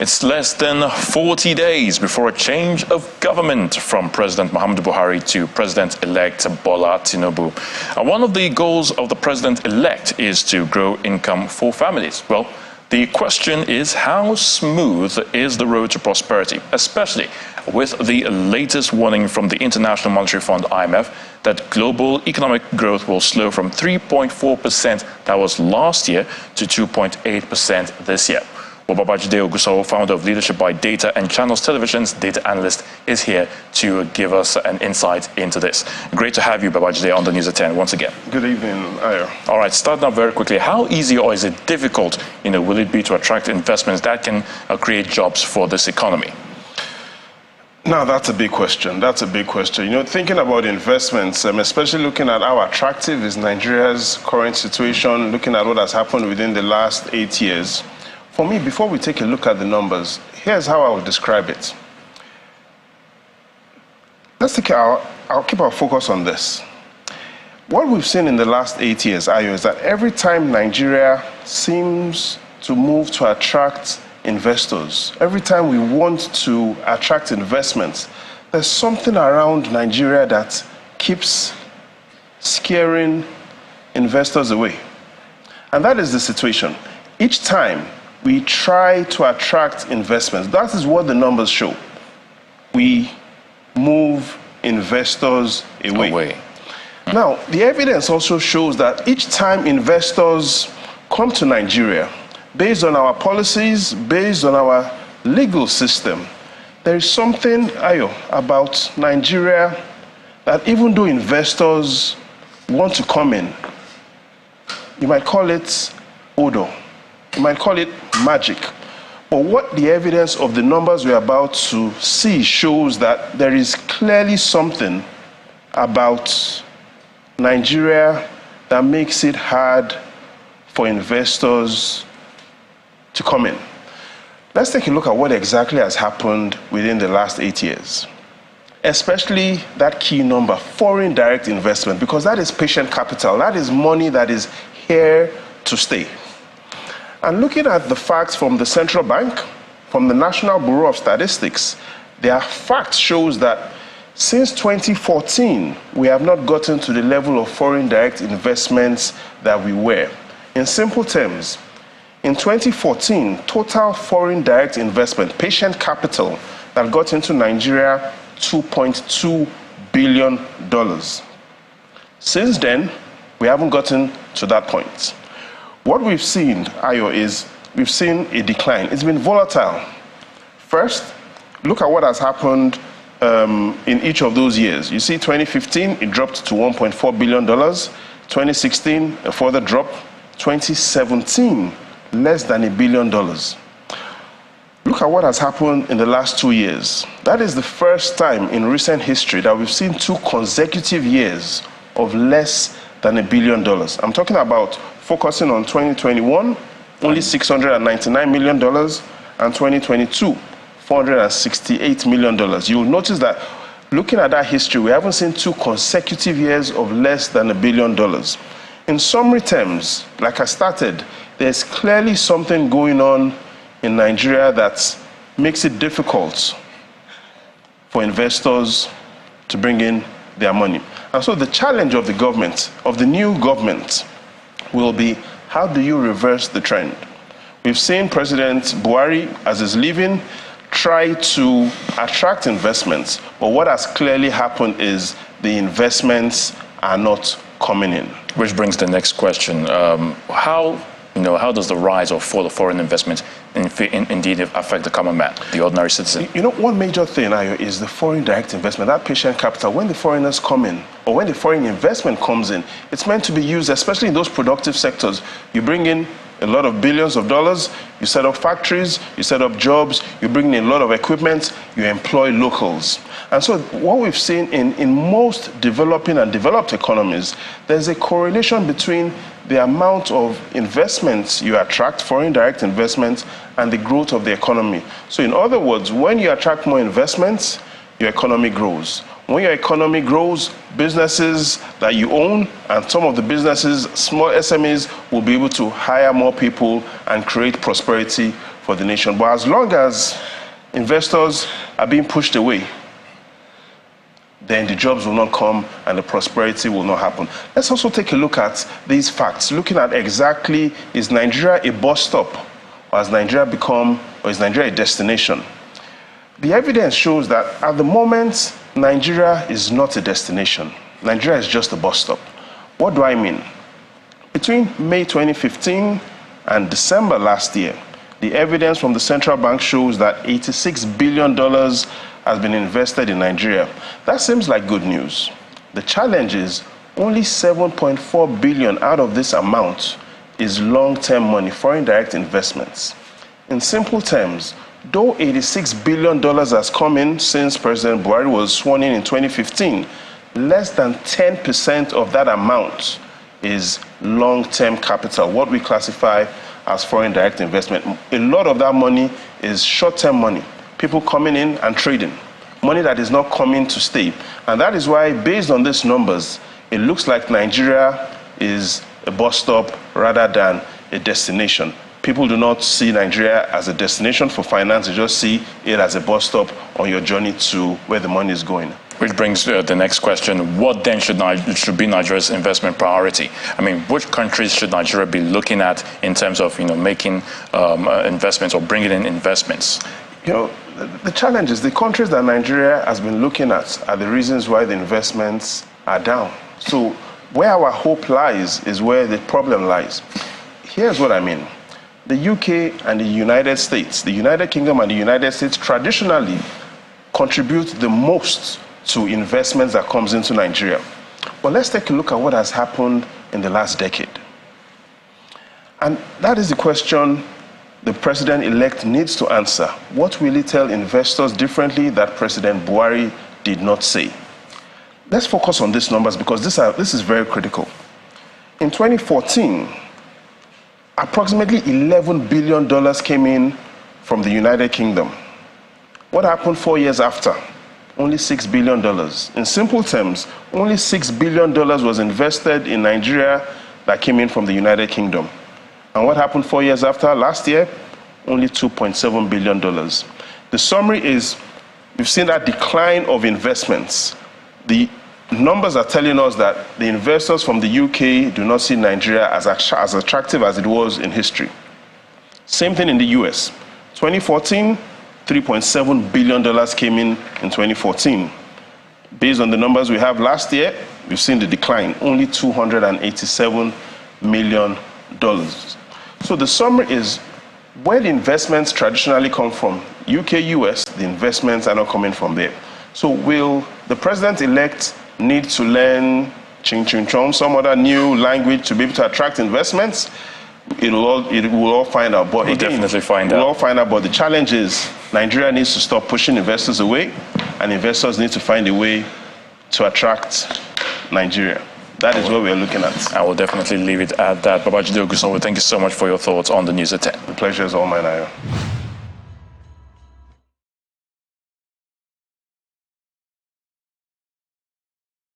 It's less than 40 days before a change of government from President Muhammadu Buhari to President-elect Bola Tinubu. And one of the goals of the President-elect is to grow income for families. Well, the question is, how smooth is the road to prosperity, especially with the latest warning from the International Monetary Fund, IMF, that global economic growth will slow from 3.4% that was last year to 2.8% this year. Well, Babajide Ogunsanya, founder of Leadership by Data and Channels Television's data analyst, is here to give us an insight into this. Great to have you, Babajide, on the News at 10 once again. Good evening, Ayo. All right, starting off very quickly, how easy or is it difficult, will it be to attract investments that can create jobs for this economy? Now, that's a big question. Thinking about investments, especially looking at how attractive is Nigeria's current situation, looking at what has happened within the last 8 years. For me, before we take a look at the numbers, here's how I would describe it. I'll keep our focus on this. What we've seen in the last 8 years, Ayo, is that every time Nigeria seems to move to attract investors, every time we want to attract investments, there's something around Nigeria that keeps scaring investors away. And that is the situation. Each time we try to attract investments, that is what the numbers show. We move investors away. Now, the evidence also shows that each time investors come to Nigeria, based on our policies, based on our legal system, there is something, Ayo, about Nigeria that even though investors want to come in, you might call it odor, you might call it magic. But what the evidence of the numbers we're about to see shows that there is clearly something about Nigeria that makes it hard for investors to come in. Let's take a look at what exactly has happened within the last 8 years, especially that key number, foreign direct investment, because that is patient capital. That is money that is here to stay. And looking at the facts from the central bank, from the National Bureau of Statistics, their facts shows that since 2014, we have not gotten to the level of foreign direct investments that we were. In simple terms, in 2014, total foreign direct investment, patient capital, that got into Nigeria, $2.2 billion. Since then, we haven't gotten to that point. What we've seen, Ayo, is we've seen a decline. It's been volatile. First, look at what has happened in each of those years. You see, 2015, it dropped to $1.4 billion. 2016, a further drop. 2017, less than $1 billion. Look at what has happened in the last 2 years. That is the first time in recent history that we've seen 2 consecutive years of less than $1 billion. I'm talking about focusing on 2021, only $699 million, and 2022, $468 million. You'll notice that looking at that history, we haven't seen 2 consecutive years of less than $1 billion. In summary terms, like I started, there's clearly something going on in Nigeria that makes it difficult for investors to bring in their money. And so the challenge of the government, of the new government, will be, how do you reverse the trend? We've seen President Buhari, as he's leaving, try to attract investments, but what has clearly happened is the investments are not coming in. Which brings the next question. How does the rise or fall of foreign investment indeed affect the common man, the ordinary citizen? One major thing, Ayo, is the foreign direct investment, that patient capital. When the foreigners come in, or when the foreign investment comes in, it's meant to be used, especially in those productive sectors. You bring in a lot of billions of dollars, you set up factories, you set up jobs, you bring in a lot of equipment, you employ locals. And so what we've seen in most developing and developed economies, there's a correlation between the amount of investments you attract, foreign direct investments, and the growth of the economy. So in other words, when you attract more investments, your economy grows. When your economy grows, businesses that you own and some of the businesses, small SMEs, will be able to hire more people and create prosperity for the nation. But as long as investors are being pushed away, then the jobs will not come and the prosperity will not happen. Let's also take a look at these facts, looking at exactly, is Nigeria a bus stop, or has Nigeria become, or is Nigeria a destination? The evidence shows that at the moment, Nigeria is not a destination. Nigeria is just a bus stop. What do I mean? Between May 2015 and December last year, the evidence from the central bank shows that $86 billion has been invested in Nigeria. That seems like good news. The challenge is only 7.4 billion out of this amount is long-term money, foreign direct investments. In simple terms, though $86 billion has come in since President Buhari was sworn in 2015, less than 10% of that amount is long-term capital, what we classify as foreign direct investment. A lot of that money is short-term money, people coming in and trading, money that is not coming to stay. And that is why, based on these numbers, it looks like Nigeria is a bus stop rather than a destination. People do not see Nigeria as a destination for finance, they just see it as a bus stop on your journey to where the money is going. Which brings the next question. What then should be Nigeria's investment priority? I mean, which countries should Nigeria be looking at in terms of, making investments or bringing in investments? The challenge is the countries that Nigeria has been looking at are the reasons why the investments are down. So where our hope lies is where the problem lies. Here's what I mean. The UK and the United States, the United Kingdom and the United States traditionally contribute the most to investments that comes into Nigeria. But let's take a look at what has happened in the last decade. And that is the question the president-elect needs to answer. What will he tell investors differently that President Buhari did not say? Let's focus on these numbers because this is very critical. In 2014, approximately $11 billion came in from the United Kingdom. What happened 4 years after? Only $6 billion. In simple terms, only $6 billion was invested in Nigeria that came in from the United Kingdom. And what happened 4 years after? Last year, only $2.7 billion. The summary is, we've seen that decline of investments. The numbers are telling us that the investors from the UK do not see Nigeria as attractive as it was in history. Same thing in the US. 2014, $3.7 billion came in 2014. Based on the numbers we have last year, we've seen the decline, only $287 million. So the summary is, where the investments traditionally come from, UK, US, the investments are not coming from there. So will the president-elect need to learn Ching Ching Chong, some other new language to be able to attract investments? It will all find out. But we'll definitely find out. We'll all find out. But the challenge is Nigeria needs to stop pushing investors away, and investors need to find a way to attract Nigeria. That is what we're looking at. I will definitely leave it at that. Babajide Ogunsanwo, thank you so much for your thoughts on the news at 10. The pleasure is all mine, Ayo.